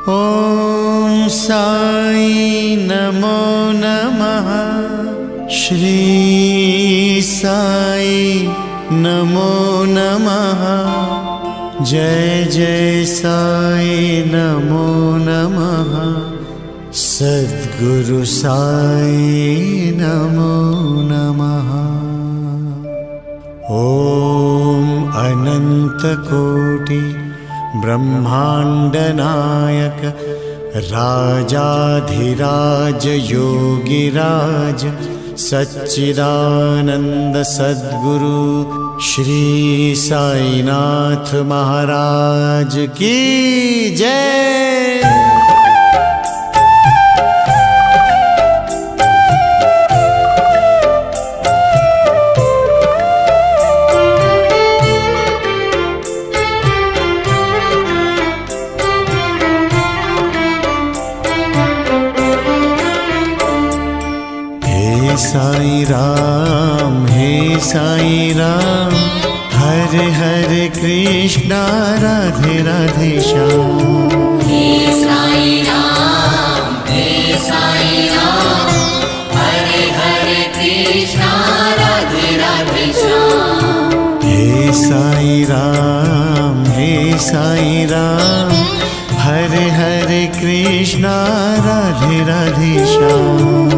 ॐ साई नमो नमः। श्री साई नमो नमः। जय जय साई नमो नमः। सद्गुरु साई नमो नमः। ॐ अनंत कोटि ब्रह्मांड नायक राजाधिराज योगिराज सच्चिदानंद सद्गुरु श्री साईनाथ महाराज की जय। साई राम हरे हरे कृष्णा राधे राधे श्याम। हे साई राम हरे हरे कृष्णा राधे राधे श्याम। हे साई राम हरे हरे कृष्णा राधे राधे श्याम।